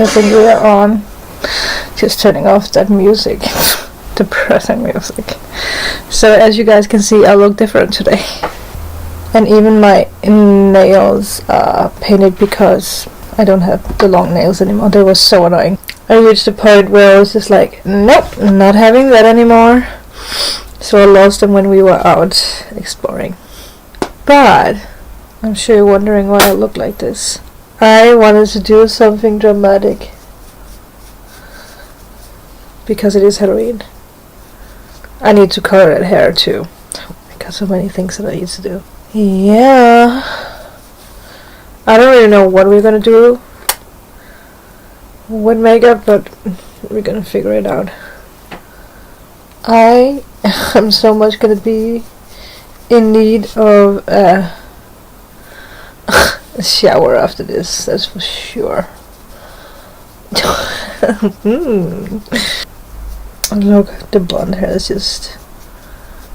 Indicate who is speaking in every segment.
Speaker 1: I think we are on. Just turning off that music. Depressing music. So as you guys can see, I look different today. And even my nails are painted because I don't have the long nails anymore. They were so annoying. I reached the point where I was just like, nope, not having that anymore. So I lost them when we were out exploring. But I'm sure you're wondering why I look like this. I wanted to do something dramatic because it is Halloween. I need to color that hair too. I got so many things that I need to do. Yeah, I don't really know what we're gonna do with makeup, but we're gonna figure it out. I am so much gonna be in need of a shower after this, that's for sure. Look, the blonde hair is just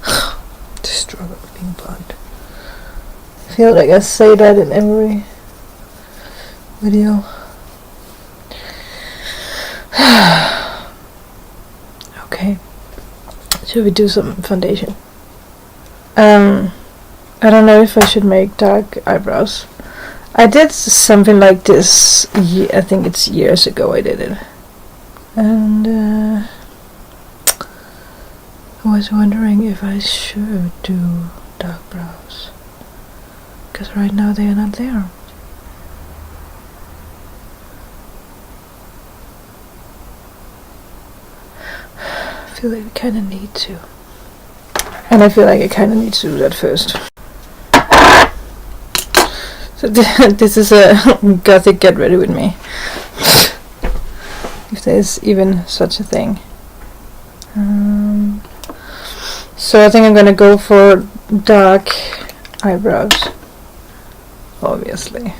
Speaker 1: the struggle of being blonde. I feel like I say that in every video. Okay, should we do some foundation? I don't know if I should make dark eyebrows. I did something like this, I think it's years ago I did it. And I was wondering if I should do dark brows. Because right now they are not there. I feel like I kind of need to. And I feel like I kind of need to do that first. So this is a gothic get ready with me. If there's even such a thing. So I think I'm gonna go for dark eyebrows. Obviously.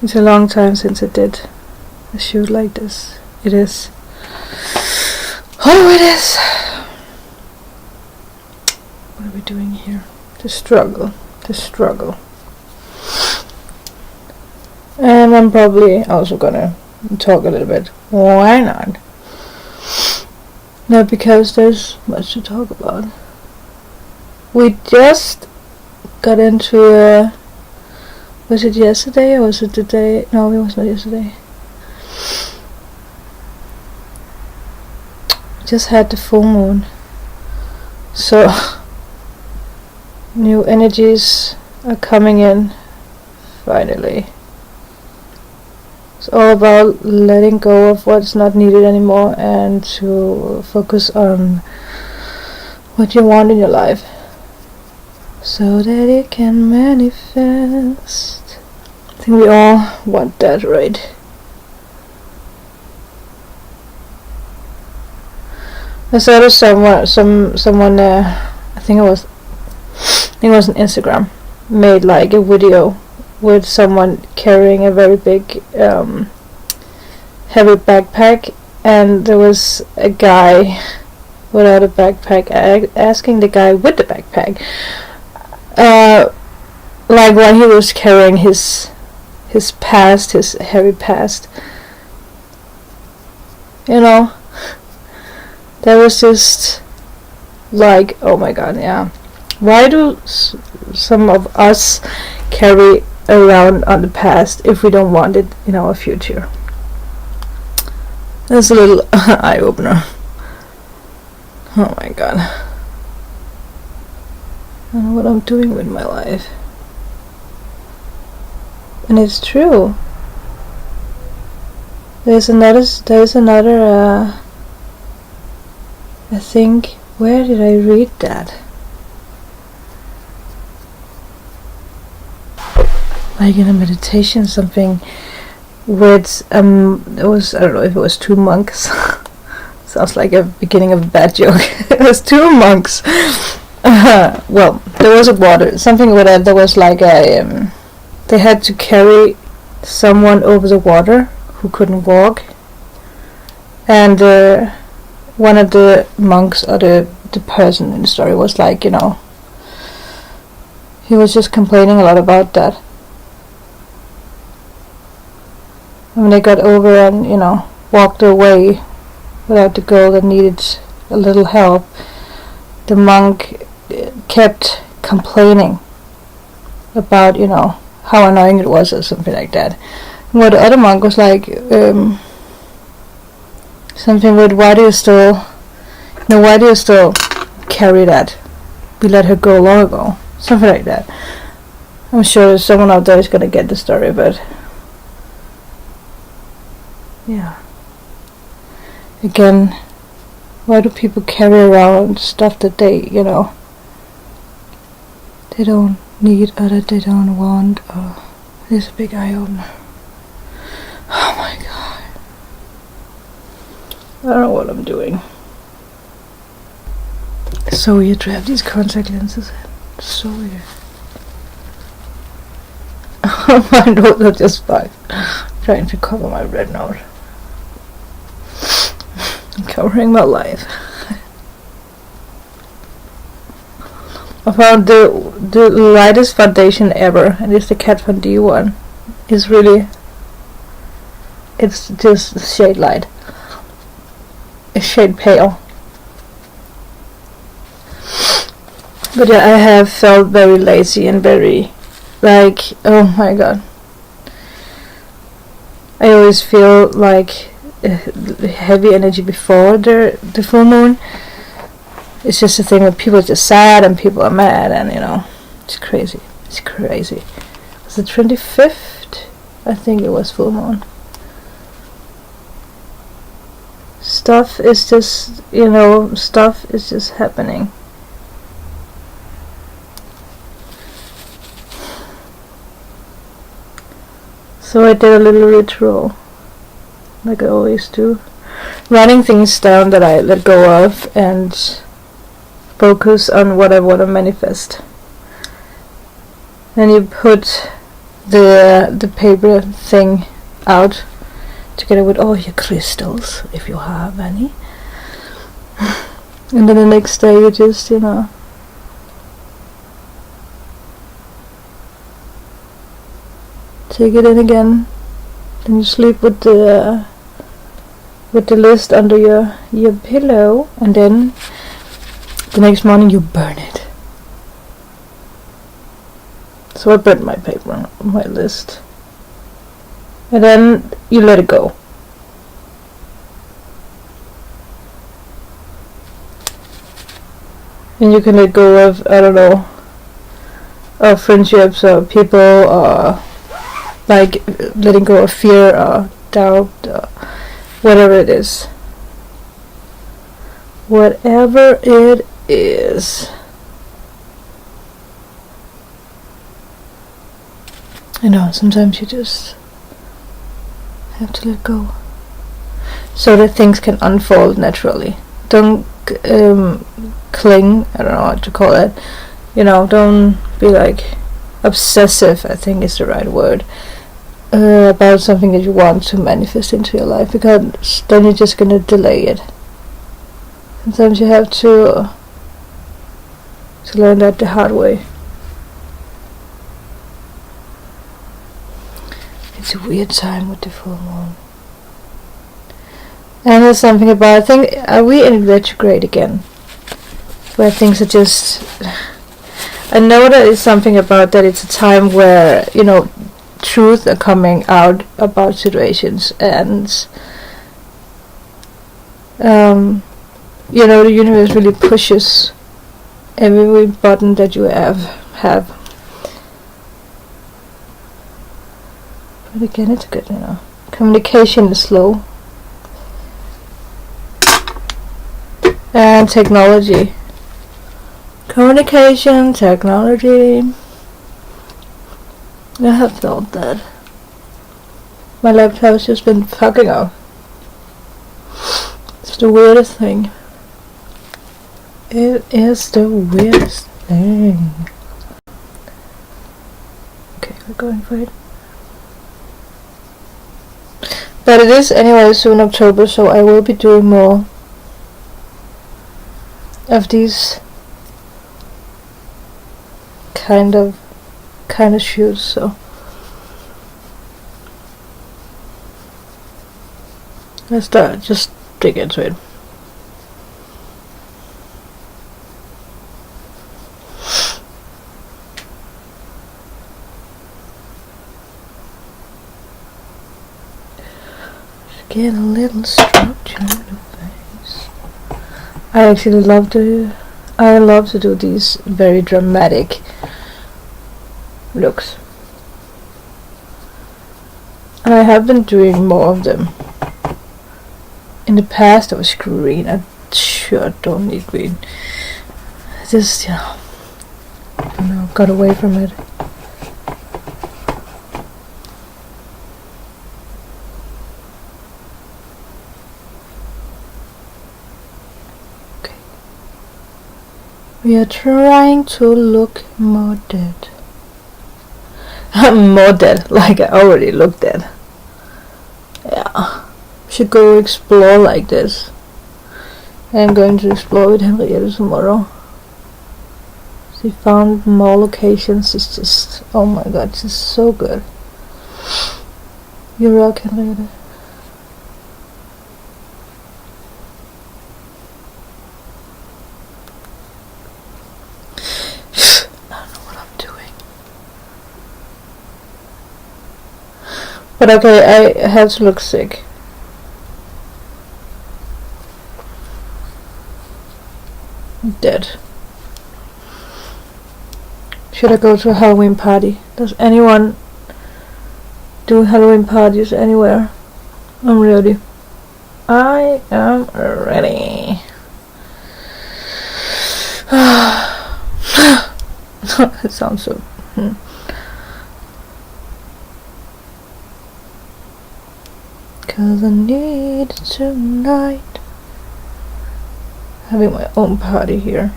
Speaker 1: It's a long time since I did a shoot like this. It is. Oh, it is! What are we doing here? The struggle. The struggle. And I'm probably also gonna talk a little bit. Why not? No, because there's much to talk about. We just got into was it yesterday or was it the day? No, it was not yesterday. Just had the full moon. So new energies are coming in finally. It's all about letting go of what's not needed anymore and to focus on what you want in your life so that it can manifest. I think we all want that, right? I saw someone I think it was on Instagram, made like a video with someone carrying a very big heavy backpack, and there was a guy without a backpack asking the guy with the backpack like when he was carrying his past, his heavy past, you know. That was just like, oh my god, yeah. Why do some of us carry around on the past if we don't want it in our future? That's a little eye-opener. Oh my god. I don't know what I'm doing with my life. And it's true. There's another I think, where did I read that? Like in a meditation, something with it was, I don't know if it was 2 monks. Sounds like a beginning of a bad joke. It was 2 monks. Well, there was a water, something with that. There was like a they had to carry someone over the water who couldn't walk, and one of the monks, or the person in the story, was like, you know, he was just complaining a lot about that. when they got over and, walked away without the girl that needed a little help, the monk kept complaining about, how annoying it was or something like that. Where the other monk was like, something with, why do you still carry that? We let her go long ago. Something like that. I'm sure someone out there is gonna get the story, but yeah. Again, why do people carry around stuff that they don't need or that they don't want? It is a big eye opener. Oh my god. I don't know what I'm doing. It's so weird to have these contact lenses in. So weird. My notes are just fine. Trying to cover my red nose. Covering my life. I found the lightest foundation ever, and it's the Kat Von D one. It's just shade light. It's shade pale. But yeah, I have felt very lazy and very oh my god. I always feel like heavy energy before the full moon. It's just a thing where people are just sad and people are mad, and it's crazy. It's crazy. Was the 25th? I think it was full moon. Stuff is just happening. So I did a little ritual, like I always do, writing things down that I let go of and focus on what I want to manifest. Then you put the paper thing out together with all your crystals, if you have any. And then the next day you just, take it in again. Then you sleep with the list under your pillow, and then the next morning you burn it. So I burned my paper, my list, and then you let it go. And you can let go of, I don't know, of friendships or people, or like letting go of fear or doubt or whatever it is. Whatever it is. Sometimes you just have to let go so that things can unfold naturally. Don't cling, I don't know what to call it. Don't be obsessive, I think is the right word, about something that you want to manifest into your life, because then you're just going to delay it. Sometimes you have to learn that the hard way. It's a weird time with the full moon. And there's something about, I think, are we in retrograde again? Where things are just, I know that it's something about that it's a time where, truth are coming out about situations, and the universe really pushes every button that you have. But again, it's good, communication is slow, and technology. Communication, technology. I have felt that. My laptop has just been fucking up. It's the weirdest thing. It is the weirdest thing. Okay, we're going for it. But it is anyway soon October, so I will be doing more of these kind of shoots, so Let's start. Just dig into it. Get a little structure in the face. I actually love to do these very dramatic looks. And I have been doing more of them. In the past I was green. I sure don't need green. Just, I don't know, got away from it. We are trying to look more dead. I'm more dead, like I already look dead. Yeah, should go explore like this. I'm going to explore with Henriette tomorrow. She found more locations. It's just, oh my god, it's just so good. You rock, Henriette. But okay, I have to look sick. Dead. Should I go to a Halloween party? Does anyone do Halloween parties anywhere? I'm ready. I am ready. It sounds so... Cause I need tonight. Having my own party here.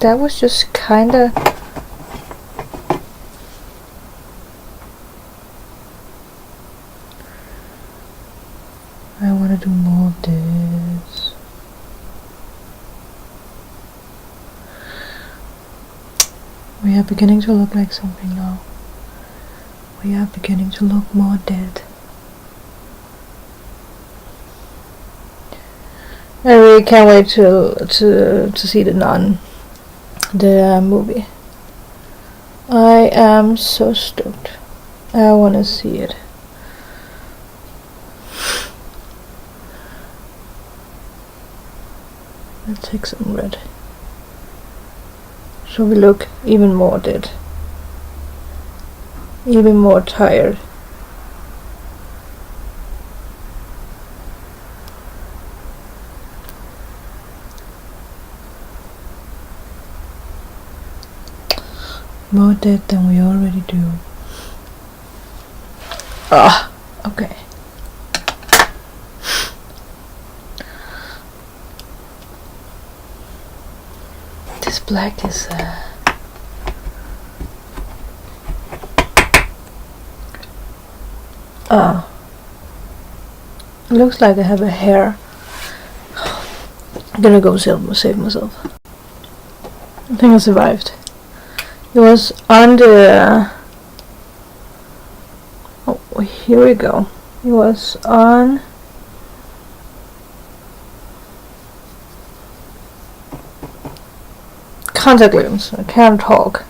Speaker 1: That was just kinda... I wanna do more of this. We are beginning to look like something now. We are beginning to look more dead. I really can't wait to see the Nun, the movie. I am so stoked. I want to see it. Let's take some red. So we look even more dead. Even more tired. More dead than we already do. Ah, okay. This black is looks like I have a hair. I'm gonna go save myself. I think I survived. It was on the... oh, here we go. It was on... contact lens. I can't talk.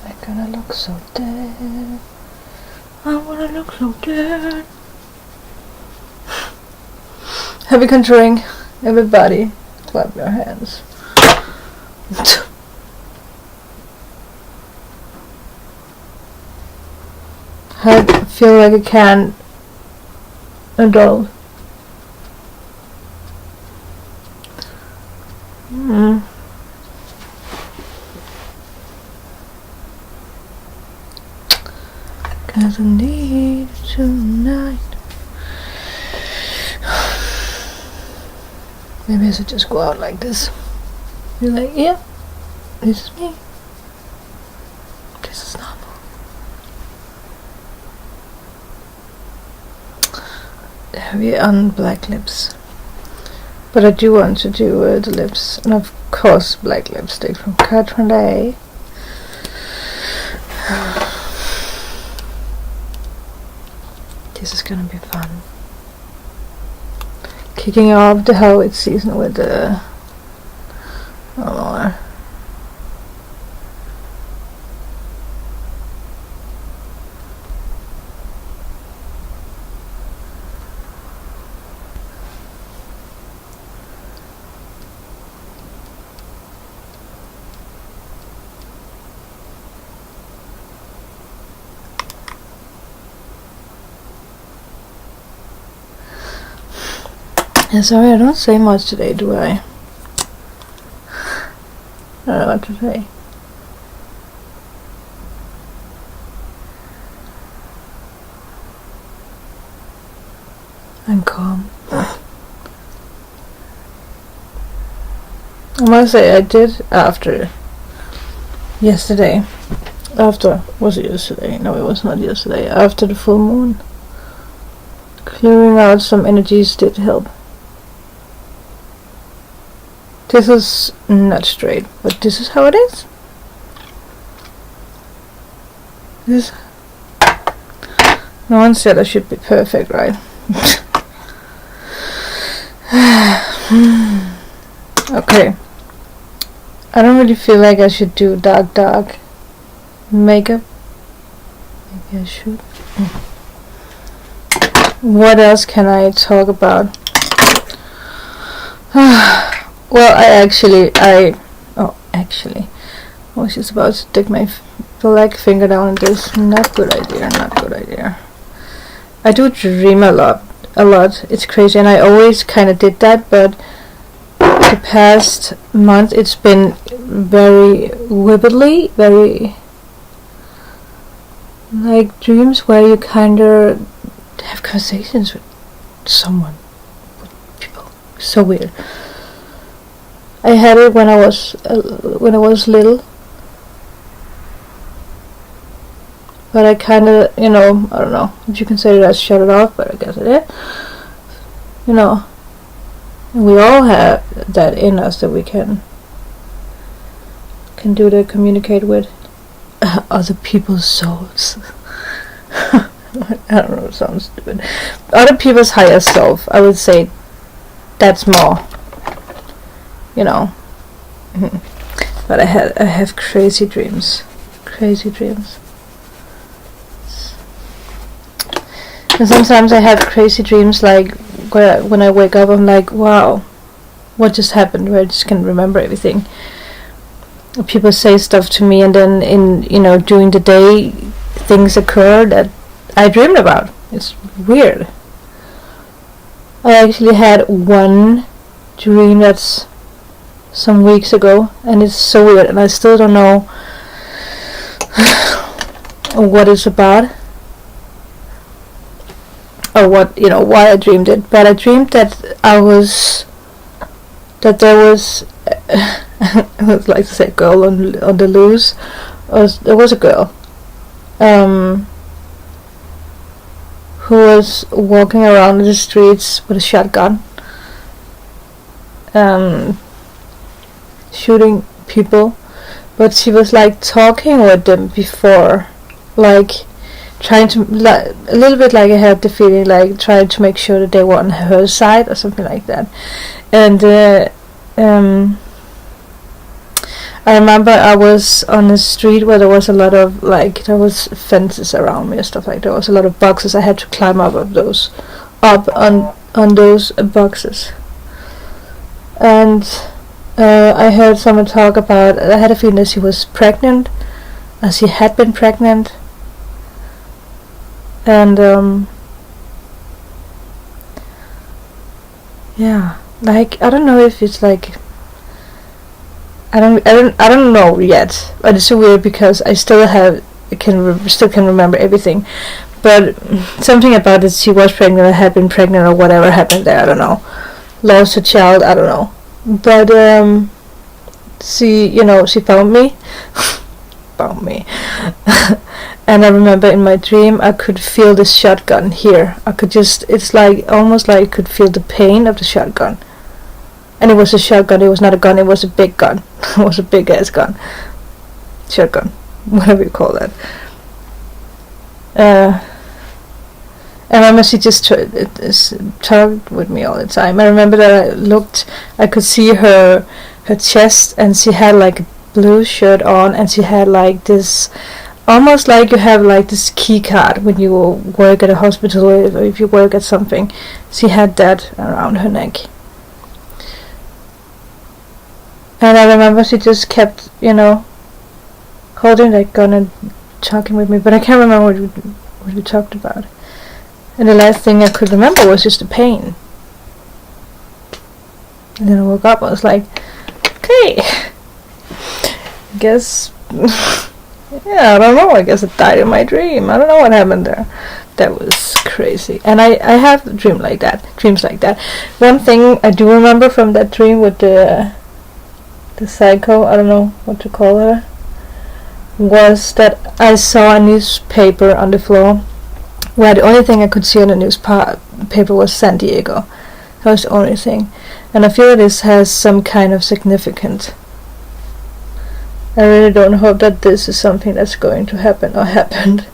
Speaker 1: I'm gonna look so dead. I wanna look so dead. Happy conjuring, everybody. Clap your hands. I feel like I can't adult. Cause I need tonight. Maybe I should just go out like this. Be like, yeah, this is me. This is normal. Heavy on black lips. But I do want to do the lips. And of course black lipstick from Catherine Day. This is gonna be fun. Kicking off the Halloween season with the yeah, sorry, I don't say much today, do I? I don't know what to say. I'm calm. I must say I did after yesterday. Was it yesterday? No, it was not yesterday. After the full moon. Clearing out some energies did help. This is not straight, but this is how it is. No one said I should be perfect, right? Okay. I don't really feel like I should do dark makeup. Maybe I should. What else can I talk about? Well, I was just about to stick my black finger down in this. Not good idea. I do dream a lot. It's crazy, and I always kind of did that, but the past month it's been very vividly, very like dreams where you kind of have conversations with someone, with people. So weird. I had it when I was little, but I kind of, I don't know if you can say that I shut it off, but I guess I did. And we all have that in us that we can do to communicate with other people's souls. I don't know, it sounds stupid. Other people's higher self, I would say that's more. But I have crazy dreams. And sometimes I have crazy dreams, like where when I wake up I'm like, wow, what just happened? Where I just can't remember everything. People say stuff to me, and then during the day things occur that I dreamed about. It's weird. I actually had one dream that's some weeks ago, and it's so weird, and I still don't know what it's about or what why I dreamed it. But I dreamed that there was I would like to say girl on the loose. There was a girl who was walking around in the streets with a shotgun, shooting people, but she was like talking with them before, like trying to, like, a little bit like I had the feeling, like trying to make sure that they were on her side or something like that. And I remember I was on a street where there was a lot of, like, there was fences around me and stuff like that. There was a lot of boxes. I had to climb up on those boxes. And I heard someone talk about, I had a feeling that she was pregnant, as she had been pregnant. And yeah, like, I don't know if it's like, I don't know yet, but it's so weird because I still can remember everything, but something about it, she was pregnant or had been pregnant or whatever happened there, I don't know. lost her child, I don't know. But she found me. Found me. And I remember in my dream I could feel this shotgun here. It's like almost like I could feel the pain of the shotgun. And it was a shotgun, it was not a gun, it was a big gun. It was a big ass gun. Shotgun, whatever you call that. I remember she just talked with me all the time. I remember that I could see her chest, and she had like a blue shirt on, and she had like this, almost like you have like this key card when you work at a hospital or if you work at something. She had that around her neck. And I remember she just kept, holding that gun and talking with me, but I can't remember what we talked about. And the last thing I could remember was just the pain. And then I woke up, I was like, okay, I guess, I don't know, I guess I died in my dream. I don't know what happened there. That was crazy. And I have dreams like that. One thing I do remember from that dream with the psycho, I don't know what to call her, was that I saw a newspaper on the floor where the only thing I could see on the newspaper was San Diego. That was the only thing. And I feel this has some kind of significance. I really don't hope that this is something that's going to happen or happened.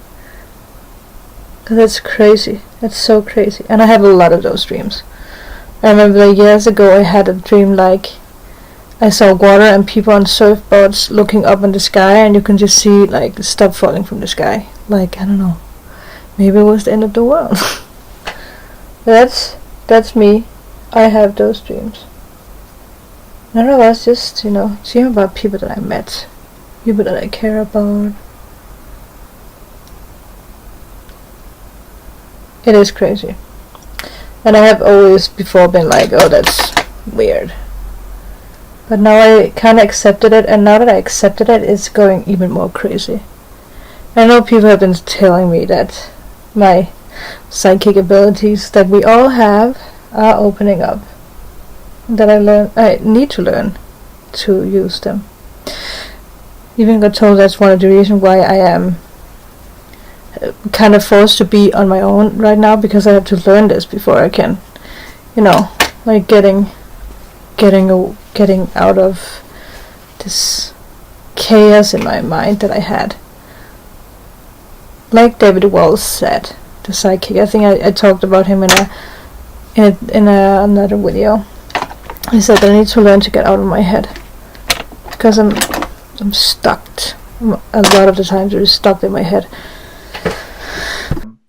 Speaker 1: Because that's crazy. That's so crazy. And I have a lot of those dreams. I remember years ago I had a dream like I saw water and people on surfboards looking up in the sky, and you can just see like stuff falling from the sky. Like, I don't know, maybe it was the end of the world. That's me. I have those dreams. None of us just, dream about people that I met, people that I care about. It is crazy. And I have always before been like, oh, that's weird. But now I kind of accepted it, and now that I accepted it, it's going even more crazy. I know people have been telling me that my psychic abilities that we all have are opening up. That I need to learn to use them. Even got told that's one of the reasons why I am kind of forced to be on my own right now, because I have to learn this before I can, like getting out of this chaos in my mind that I had. Like David Wells said, the psychic. I think I talked about him in another video. He said that I need to learn to get out of my head, because I'm stuck. A lot of the times I'm stuck in my head.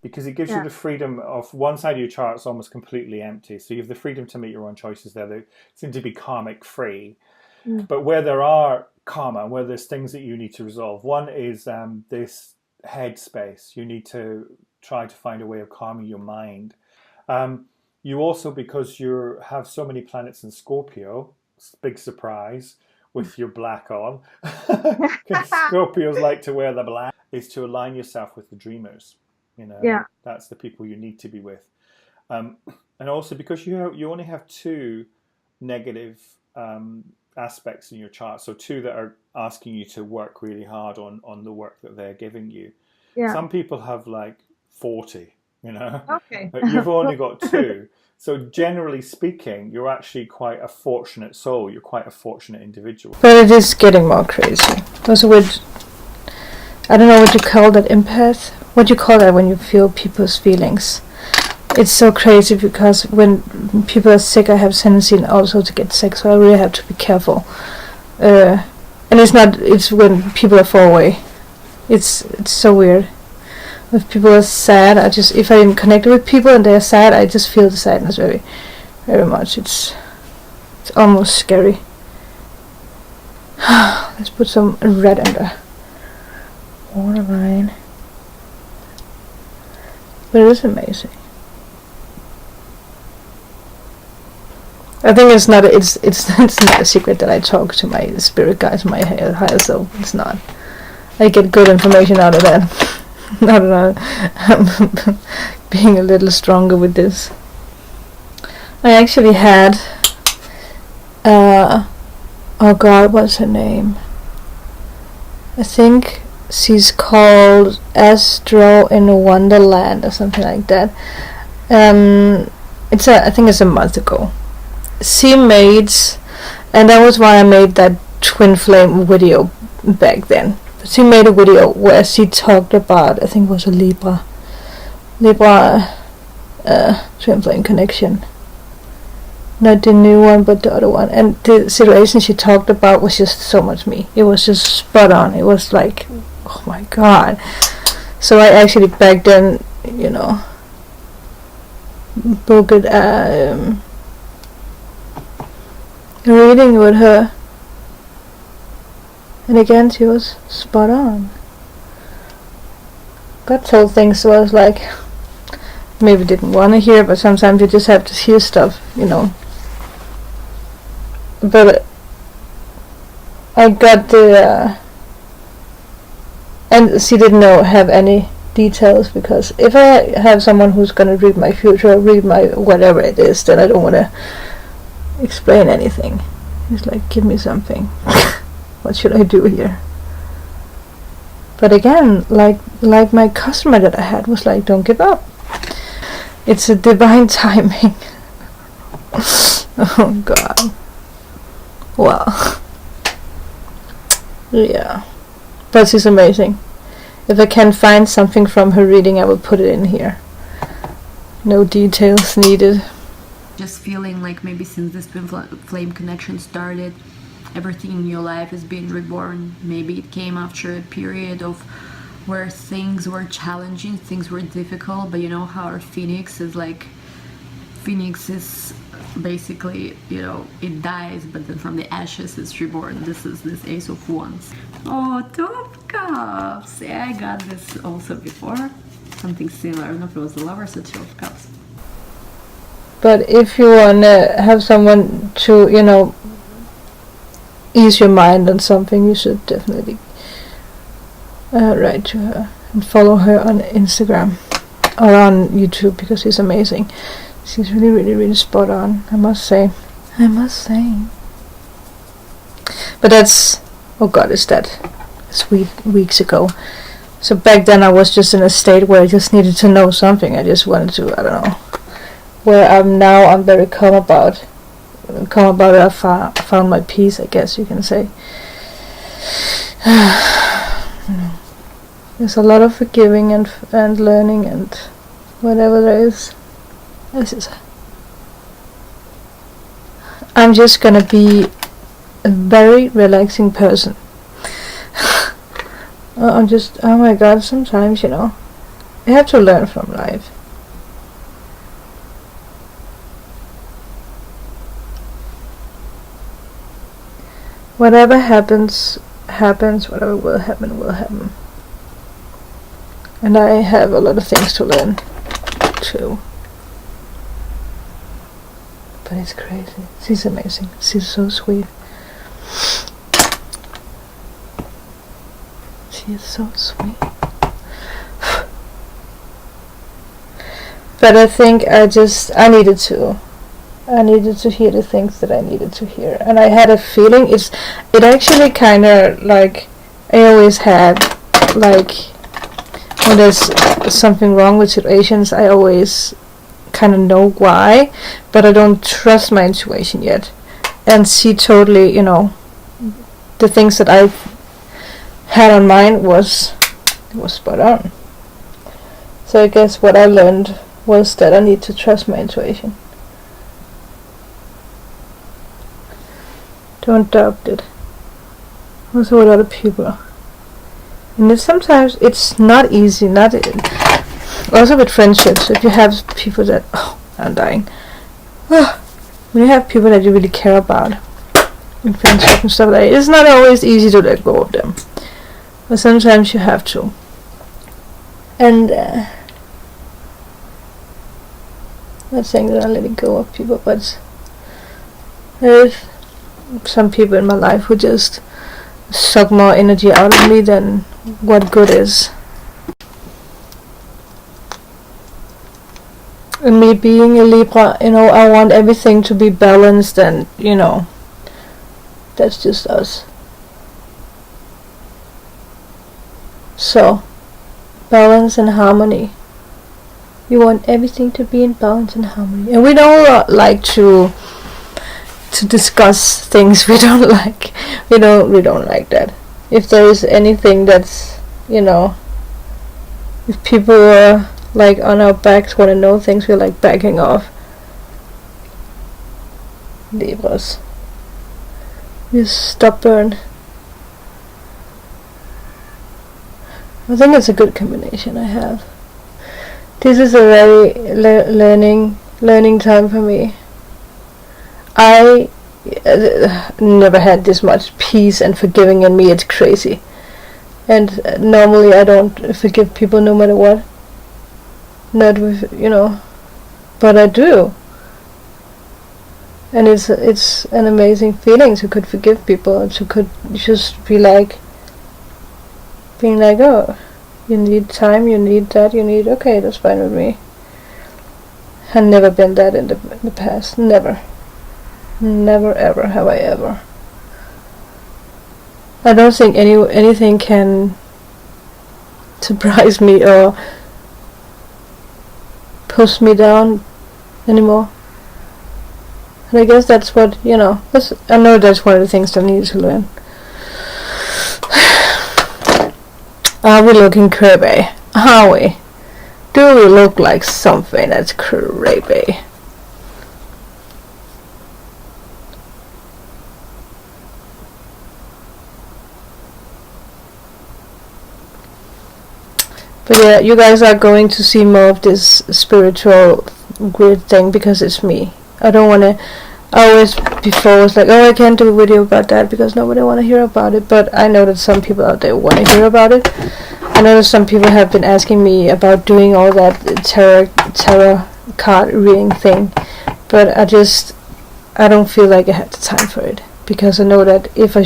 Speaker 2: Because it gives you the freedom of one side of your chart is almost completely empty. So you have the freedom to make your own choices there. They seem to be karmic free. But where there are karma, where there's things that you need to resolve, one is this head space. You need to try to find a way of calming your mind. You also, because you have so many planets in Scorpio, big surprise, with your black on, Scorpios like to wear the black, is to align yourself with the dreamers. That's the people you need to be with. And also because you only have two negative aspects in your chart, so two that are asking you to work really hard on the work that they're giving you. Some people have like 40,
Speaker 1: Okay.
Speaker 2: but you've only got two. So generally speaking, you're actually quite a fortunate soul. You're quite a fortunate individual.
Speaker 1: But it is getting more crazy. Those with, I don't know what you call that, empath? What do you call that when you feel people's feelings? It's so crazy because when people are sick, I have tendency also to get sick, so I really have to be careful. And it's when people are far away. It's so weird. If people are sad, if I'm connected with people and they're sad, I just feel the sadness very, very much. It's almost scary. Let's put some red in the waterline. But it is amazing. I think it's not a secret that I talk to my spirit guides, my higher self. It's not. I get good information out of that. I don't know. I'm being a little stronger with this. I actually had oh god, what's her name? I think she's called Astro in Wonderland or something like that. I think it's a month ago. She made, and that was why I made that twin flame video back then. She made a video where she talked about, I think it was a Libra twin flame connection. Not the new one, but the other one. And the situation she talked about was just so much me. It was just spot on. It was like, oh my god. So I actually back then, booked a reading with her. And again, she was spot on. Got told things so I was like, maybe didn't want to hear, but sometimes you just have to hear stuff, But I got the and she didn't have any details, because if I have someone who's gonna read my future or read my whatever it is, then I don't want to explain anything. It's like, give me something. What should I do here? But again, like my customer that I had was like, don't give up. It's a divine timing. Oh god. Well, yeah, but she's amazing. If I can find something from her reading, I will put it in here. No details needed.
Speaker 3: Just feeling like maybe since this twin flame connection started, everything in your life is being reborn. Maybe it came after a period of where things were challenging, things were difficult, but you know how our phoenix is basically, it dies, but then from the ashes it's reborn. This is this Ace of Wands. Oh, Two of Cups. Yeah, I got this also before. Something similar. I don't know if it was the Lovers or Two of Cups.
Speaker 1: But if you want to have someone to, ease your mind on something, you should definitely write to her and follow her on Instagram or on YouTube, because she's amazing. She's really, really, really spot on, I must say. But that's, oh god, it's weeks ago. So back then I was just in a state where I just needed to know something. I just wanted to, I don't know. Where I'm very calm about it. I found my peace, I guess you can say. There's a lot of forgiving and learning and whatever there is. I'm just gonna be a very relaxing person. Oh my god, sometimes, you have to learn from life. Whatever happens, whatever will happen. And I have a lot of things to learn, too. But it's crazy. She's amazing. She's so sweet. She is so sweet. But I think I needed to hear the things that I needed to hear. And I had a feeling it actually kind of like, I always had, like, when there's something wrong with situations, I always kind of know why, but I don't trust my intuition yet. And she totally, the things that I had on mind was spot on. So I guess what I learned was that I need to trust my intuition. Don't doubt it. Also with other people. And sometimes it's not easy, also with friendships, if you have people that, I'm dying. When you have people that you really care about in friendship and stuff like that, it's not always easy to let go of them. But sometimes you have to. And not saying that I'm letting go of people, but there's some people in my life who just suck more energy out of me than what good is. And me being a Libra, I want everything to be balanced, and that's just us. So, balance and harmony. You want everything to be in balance and harmony. And we don't like to discuss things we don't like. We don't like that. If there is anything that's, if people are like on our backs want to know things, we're like backing off. Libras. We're stubborn. I think it's a good combination I have. This is a very learning time for me. I never had this much peace and forgiving in me. It's crazy. And normally I don't forgive people no matter what. Not with, but I do. And it's an amazing feeling to could forgive people, to could just be like, being like, oh, you need time, you need that, okay, that's fine with me. I've never been that in the past. Never ever have I ever. I don't think anything can surprise me or push me down anymore. And I guess that's what, I know that's one of the things I need to learn. Are we looking creepy? Are we? Do we look like something that's creepy? But yeah, you guys are going to see more of this spiritual weird thing because it's me. I don't want to. Before was like, oh, I can't do a video about that because nobody want to hear about it. But I know that some people out there want to hear about it. I know that some people have been asking me about doing all that tarot card reading thing. But I don't feel like I have the time for it. Because I know that if I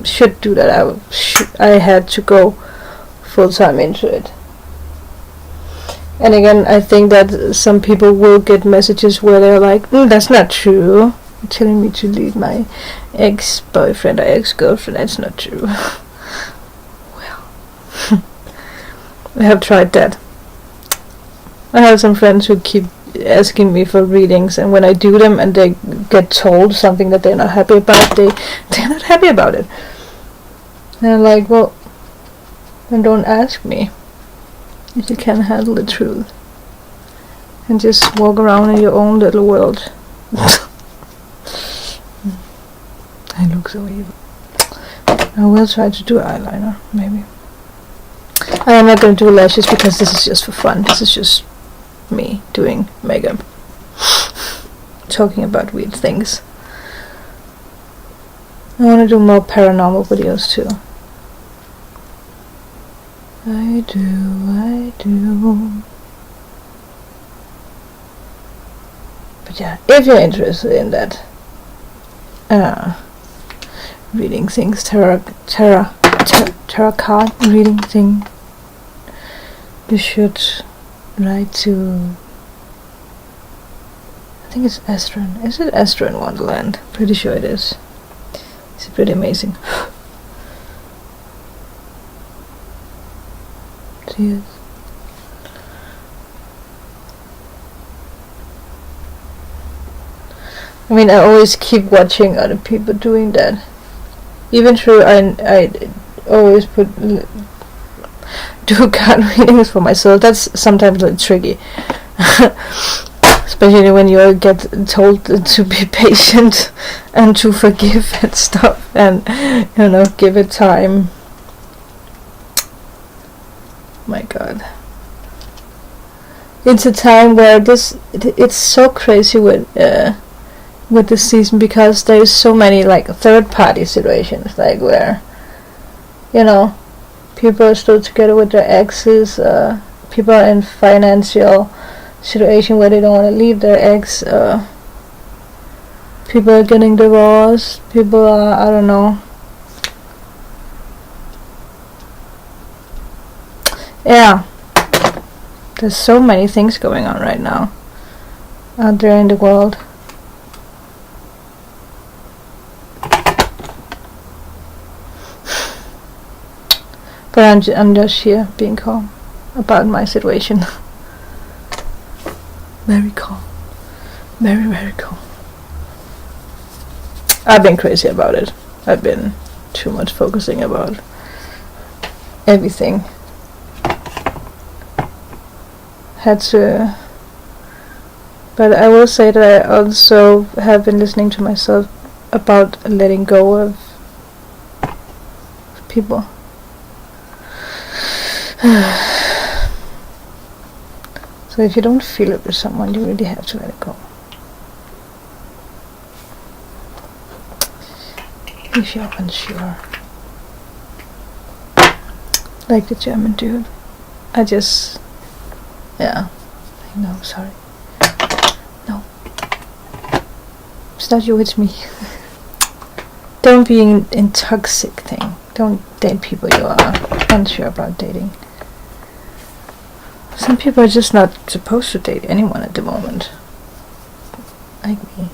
Speaker 1: should do that, I had to go full time into it. And again, I think that some people will get messages where they're like, that's not true. You're telling me to leave my ex-boyfriend or ex-girlfriend. That's not true. Well, I have tried that. I have some friends who keep asking me for readings, and when I do them and they get told something that they're not happy about, they're not happy about it. And I'm like, well, then don't ask me. If you can't handle the truth, and just walk around in your own little world. I look so evil. I will try to do eyeliner, maybe. I am not going to do lashes because this is just for fun. This is just me doing makeup, talking about weird things. I want to do more paranormal videos too. I do. But yeah, if you're interested in that, reading things, tarot card reading thing, you should write to, I think it's Astron. Is it Astron Wonderland? Pretty sure it is. It's pretty amazing. Cheers. I mean, I always keep watching other people doing that. Even though I always do card readings for myself. That's sometimes a little tricky. Especially when you get told to be patient and to forgive and stuff, and give it time. My God, it's a time where it's so crazy with this season, because there's so many like third-party situations, like where people are still together with their exes, people are in financial situation where they don't want to leave their ex, people are getting divorced, people are, I don't know. Yeah, there's so many things going on right now. out there in the world. But I'm just here being calm about my situation. Very calm. Very, very calm. I've been crazy about it. I've been too much focusing about everything. Had to... But I will say that I also have been listening to myself about letting go of people. So if you don't feel it with someone, you really have to let it go. If you're unsure. Like the German dude. Yeah. No, sorry. No. It's not you, it's me. Don't be in toxic thing. Don't date people you are unsure about dating. Some people are just not supposed to date anyone at the moment. Like me.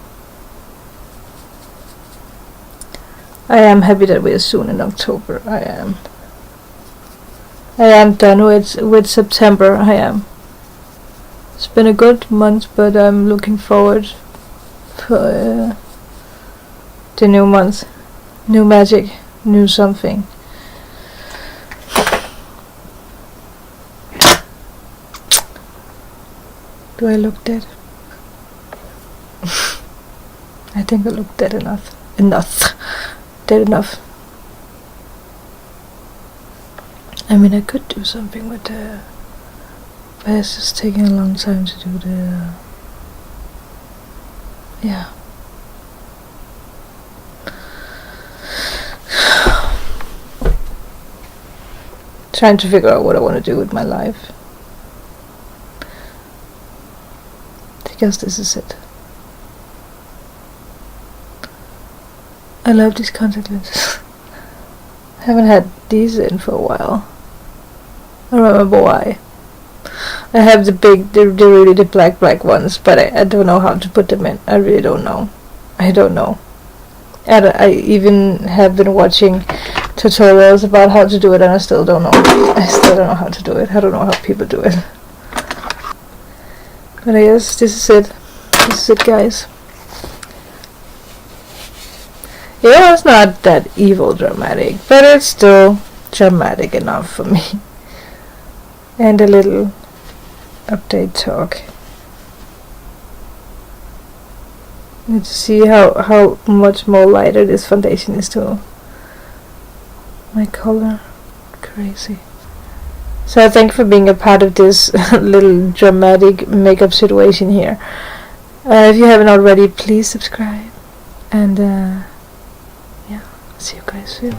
Speaker 1: I am happy that we are soon in October. I am done with September. I am. It's been a good month, but I'm looking forward for the new month. New magic. New something. Do I look dead? I think I look dead enough. Dead enough. I mean, I could do something with the... But it's just taking a long time to do the... Yeah. Trying to figure out what I want to do with my life. Because this is it. I love these contact lenses. I haven't had these in for a while. I don't remember why. I have the black ones, but I don't know how to put them in. I really don't know. I don't know. I even have been watching tutorials about how to do it, and I still don't know. I still don't know how to do it. I don't know how people do it. But I guess this is it. This is it, guys. Yeah, it's not that evil dramatic, but it's still dramatic enough for me. And a little update talk. And to see how much more lighter this foundation is to my color. Crazy. So thank you for being a part of this little dramatic makeup situation here. If you haven't already, please subscribe. And yeah, see you guys soon.